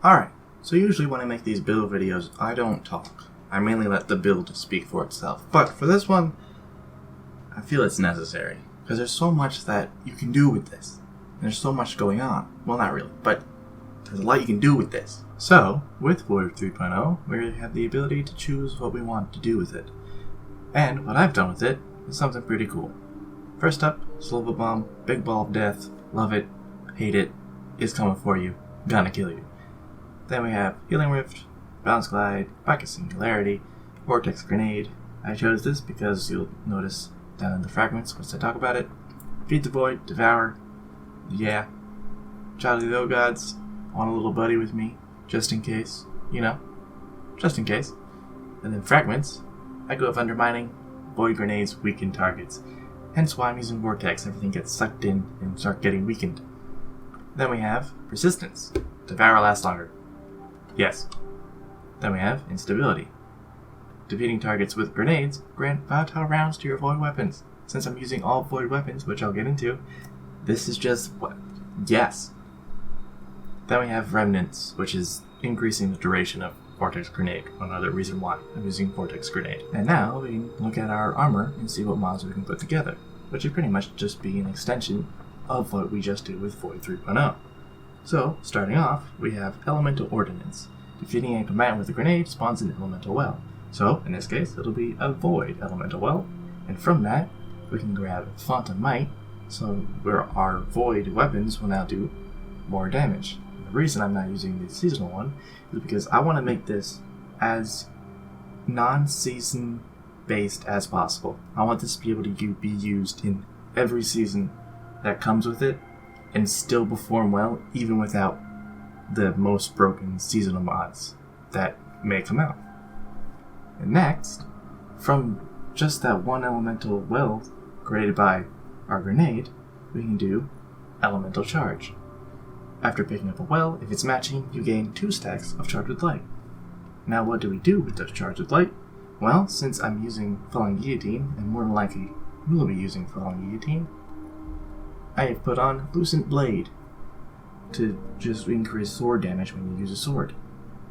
Alright, so usually when I make these build videos, I don't talk. I mainly let the build speak for itself. But for this one, I feel it's necessary. Because there's so much that you can do with this. There's so much going on. Well, not really, but there's a lot you can do with this. So, with Void 3.0, we have the ability to choose what we want to do with it. And what I've done with it is something pretty cool. First up, Slova Bomb, Big Ball of Death, love it, hate it, is coming for you, gonna kill you. Then we have Healing Rift, Bounce Glide, Pocket Singularity, Vortex Grenade. I chose this because you'll notice down in the Fragments once I talk about it. Feed the Void, Devour, yeah. Child of the Old Gods, want a little buddy with me, just in case, you know, just in case. And then Fragments, I go with Undermining, Void Grenades weaken targets. Hence why I'm using Vortex, everything gets sucked in and start getting weakened. Then we have Persistence, Devour lasts longer. Yes. Then we have Instability. Defeating targets with grenades grant volatile rounds to your Void weapons. Since I'm using all Void weapons, which I'll get into, this is just what? Yes. Then we have Remnants, which is increasing the duration of Vortex Grenade. Another reason why I'm using Vortex Grenade. And now we can look at our armor and see what mods we can put together, which would pretty much just be an extension of what we just did with Void 3.0. So, starting off, we have Elemental Ordnance. Defeating a combatant with a grenade spawns an Elemental Well. So, in this case, it'll be a Void Elemental Well, and from that, we can grab Phantom Might, so where our Void weapons will now do more damage. And the reason I'm not using the seasonal one is because I want to make this as non-season based as possible. I want this to be able to be used in every season that comes with it, and still perform well even without the most broken seasonal mods that may come out. And next, from just that one elemental well created by our grenade, we can do Elemental Charge. After picking up a well, if it's matching, you gain 2 stacks of Charge with Light. Now what do we do with the Charge with Light? Well, since I'm using Falling Guillotine, and more than likely will be using Falling Guillotine, I have put on Lucent Blade to just increase sword damage when you use a sword.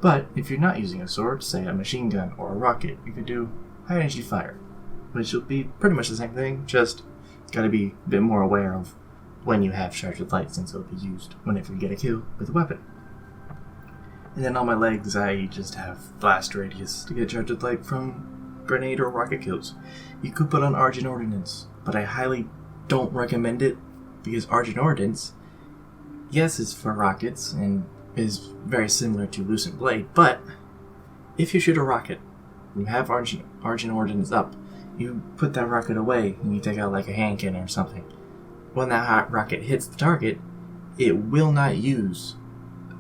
But if you're not using a sword, say a machine gun or a rocket, you can do High Energy Fire, which will be pretty much the same thing, just gotta be a bit more aware of when you have Charge with Light, since it'll be used whenever you get a kill with a weapon. And then on my legs, I just have Blast Radius to get Charge with Light from grenade or rocket kills. You could put on Argent Ordnance, but I highly don't recommend it, because Argent Ordnance, yes, it's for rockets and is very similar to Lucent Blade, but if you shoot a rocket and you have Argent Ordnance up, you put that rocket away and you take out like a hand cannon or something. When that hot rocket hits the target, it will not use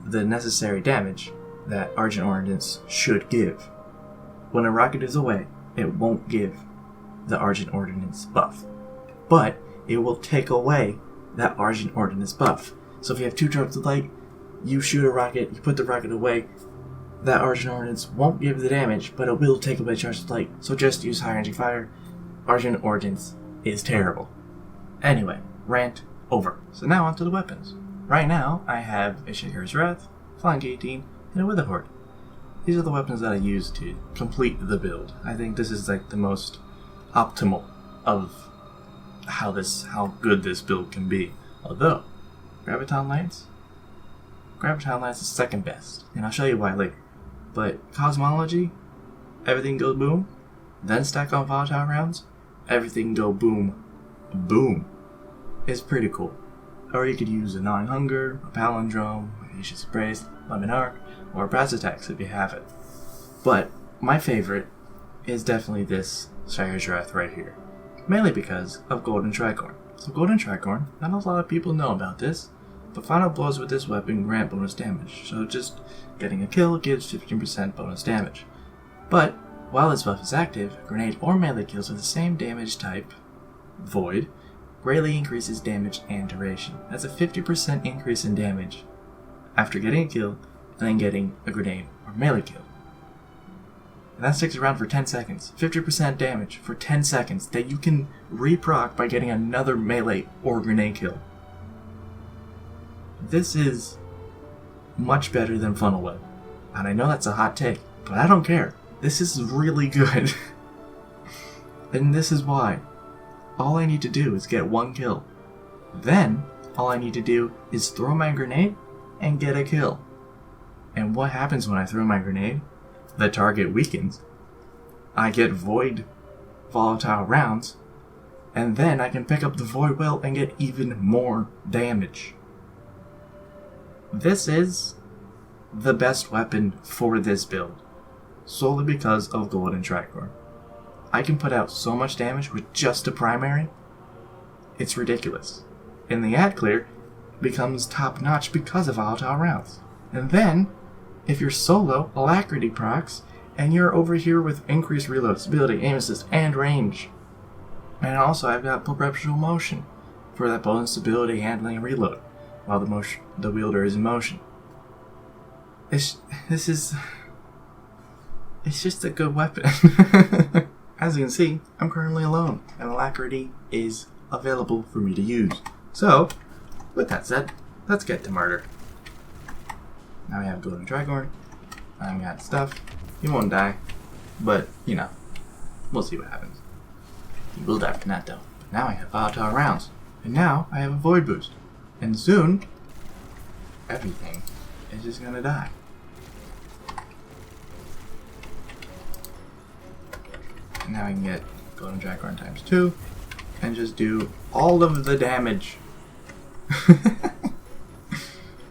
the necessary damage that Argent Ordnance should give. When a rocket is away, it won't give the Argent Ordnance buff, but it will take away that Argent Ordnance buff. So if you have 2 Charges of Light, you shoot a rocket, you put the rocket away, that Argent Ordnance won't give the damage, but it will take away Charges of Light. So just use High Energy Fire. Argent Ordnance is terrible. Anyway, rant over. So now onto the weapons. Right now, I have a Shayura's Wrath, Flying Guillotine, and a Witherhoard. These are the weapons that I use to complete the build. I think this is like the most optimal of how good this build can be. Although, Graviton Lance is second best, and I'll show you why later. But Cosmology, everything goes boom, then stack on volatile rounds, everything go boom, boom. It's pretty cool. Or you could use a Gnawing Hunger, a Palindrome, Audacious Embrace, Lemon Arc, or Brass Attacks if you have it. But my favorite is definitely this Shayura's Wrath right here. Mainly because of Golden Tricorn. So Golden Tricorn, not a lot of people know about this, but final blows with this weapon grant bonus damage, so just getting a kill gives 15% bonus damage. But while this buff is active, grenade or melee kills with the same damage type, Void, greatly increases damage and duration. That's a 50% increase in damage after getting a kill and then getting a grenade or melee kill. And that sticks around for 10 seconds. 50% damage for 10 seconds that you can re-proc by getting another melee or grenade kill. This is much better than Funnel Web. And I know that's a hot take, but I don't care. This is really good. And this is why. All I need to do is get 1 kill. Then, all I need to do is throw my grenade and get a kill. And what happens when I throw my grenade? The target weakens. I get void volatile rounds. And then I can pick up the void will and get even more damage. This is the best weapon for this build, solely because of gold and Tricorn. I can put out so much damage with just a primary, it's ridiculous. And the ad clear becomes top notch because of volatile rounds. And then, if you're solo, alacrity procs, and you're over here with increased reload, stability, aim assist, and range. And also I've got perpetual motion for that bonus stability, handling, and reload, while the wielder is in motion. It's just a good weapon. As you can see, I'm currently alone, and alacrity is available for me to use. So, with that said, let's get to murder. Now we have golden Tricorn. I've got stuff. He won't die, but you know, we'll see what happens. He will die from that though. But now I have volatile rounds, and now I have a void boost, and soon everything is just gonna die. And now I can get golden Tricorn times 2 and just do all of the damage.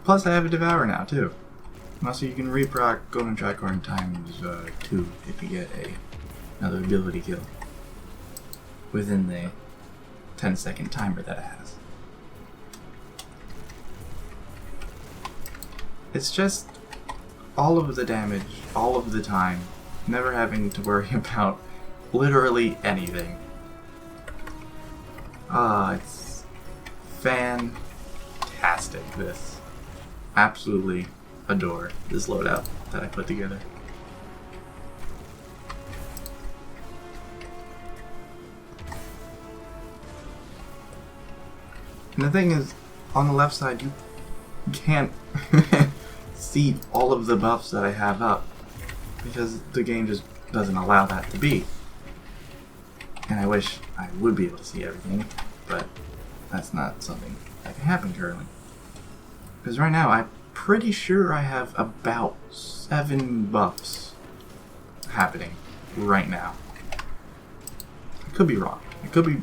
Plus I have a Devour now too. Also you can reproc golden Tricorn times 2 if you get another ability kill within the 10-second timer that it has. It's just all of the damage, all of the time, never having to worry about literally anything. It's fantastic, this. Absolutely adore this loadout that I put together. And the thing is, on the left side, you can't see all of the buffs that I have up, because the game just doesn't allow that to be. And I wish I would be able to see everything, but that's not something that can happen currently. Because right now, I'm pretty sure I have about 7 buffs happening right now. I could be wrong. It could be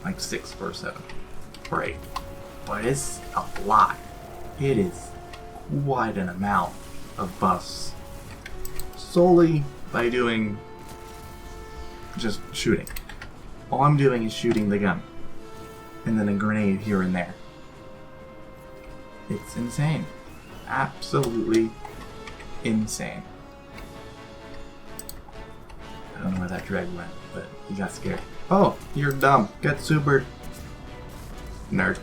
like 6 or 7 or 8. But it's a lot. It is quite an amount of buffs. Solely by doing just shooting. All I'm doing is shooting the gun. And then a grenade here and there. It's insane. Absolutely insane. I don't know where that drag went, but he got scared. Oh, you're dumb. Get super nerd.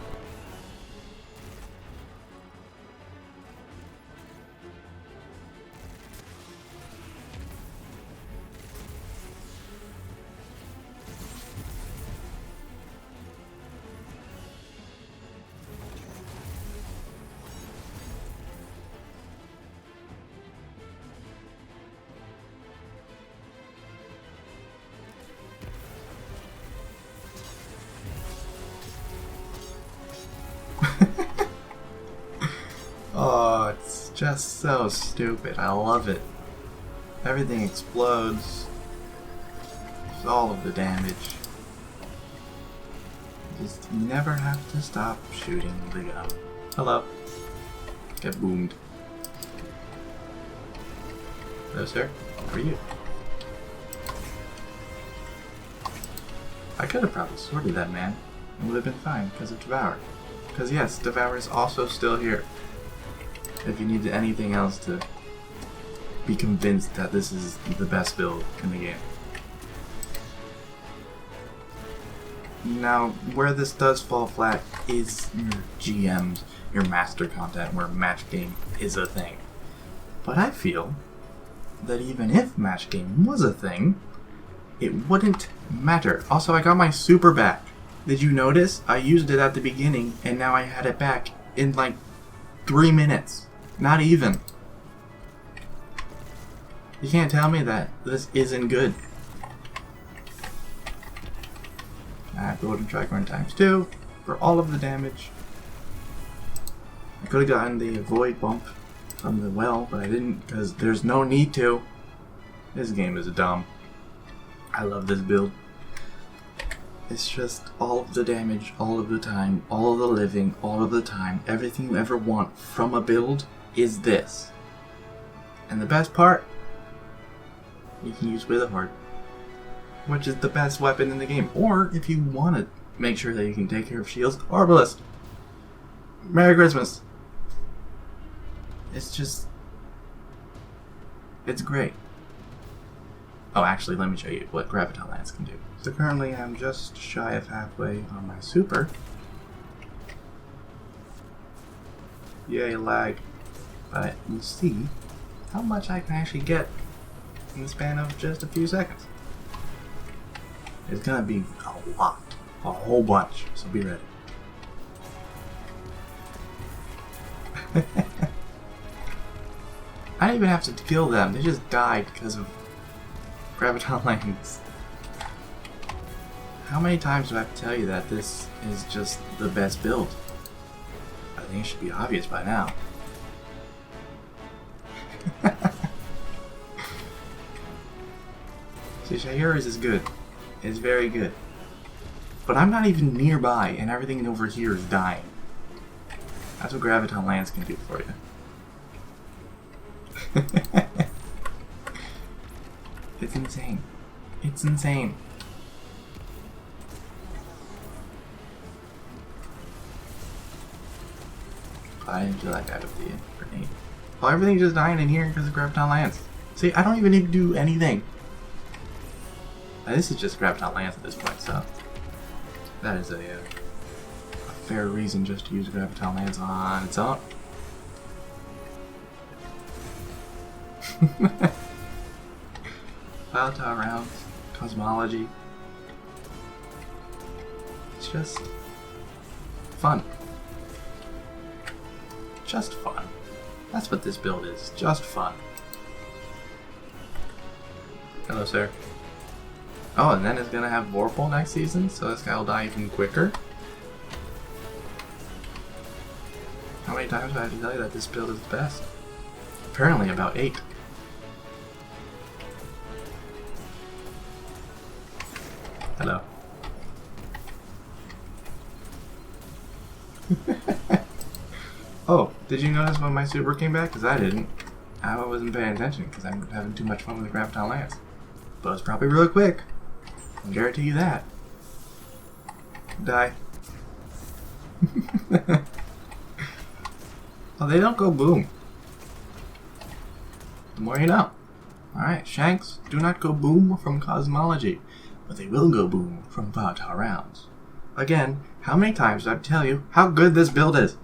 Oh, it's just so stupid. I love it. Everything explodes. There's all of the damage. You just never have to stop shooting the gun. Hello. Get boomed. Hello, sir. How are you? I could have probably sorted that man. It would have been fine because of Devour. Because yes, Devour is also still here. If you need anything else to be convinced that this is the best build in the game. Now, where this does fall flat is your GMs, your master content, where match game is a thing. But I feel that even if match game was a thing, it wouldn't matter. Also, I got my super back. Did you notice? I used it at the beginning, and now I had it back in like 3 minutes. Not even. You can't tell me that this isn't good. I have to go to Tricorn ×2 for all of the damage. I could have gotten the avoid bump from the well, but I didn't because there's no need to. This game is dumb. I love this build. It's just all of the damage, all of the time, all of the living, all of the time. Everything you ever want from a build is this. And the best part, you can use Witherheart, which is the best weapon in the game. Or if you want to make sure that you can take care of shields, Arbalest. Merry Christmas. It's just, it's great. Oh, actually, let me show you what Graviton Lance can do. So currently I'm just shy of halfway on my super. Yay, lag. But you see how much I can actually get in the span of just a few seconds. It's gonna be a lot. A whole bunch. So be ready. I didn't even have to kill them. They just died because of Graviton Lance. How many times do I have to tell you that this is just the best build? I think it should be obvious by now. See, Shayura's is good. It's very good. But I'm not even nearby, and everything over here is dying. That's what Graviton Lance can do for you. It's insane. It's insane. I didn't feel like that with the grenade. Well, everything's just dying in here because of Graviton Lance. See, I don't even need to do anything. Now, this is just Graviton Lance at this point, so that is a fair reason just to use Graviton Lance on its own. Volatile rounds, cosmology. It's just fun. Just fun. That's what this build is. Just fun. Hello, sir. Oh, and then it's gonna have Vorpal next season, so this guy will die even quicker. How many times do I have to tell you that this build is the best? Apparently about 8. Hello. Oh, did you notice when my super came back? Because I didn't. I wasn't paying attention because I'm having too much fun with the Graviton Lance. But it's probably really quick. I guarantee you that. Die. Oh, they don't go boom. The more you know. Alright, Shanks do not go boom from cosmology, but they will go boom from volatile rounds. Again, how many times do I tell you how good this build is?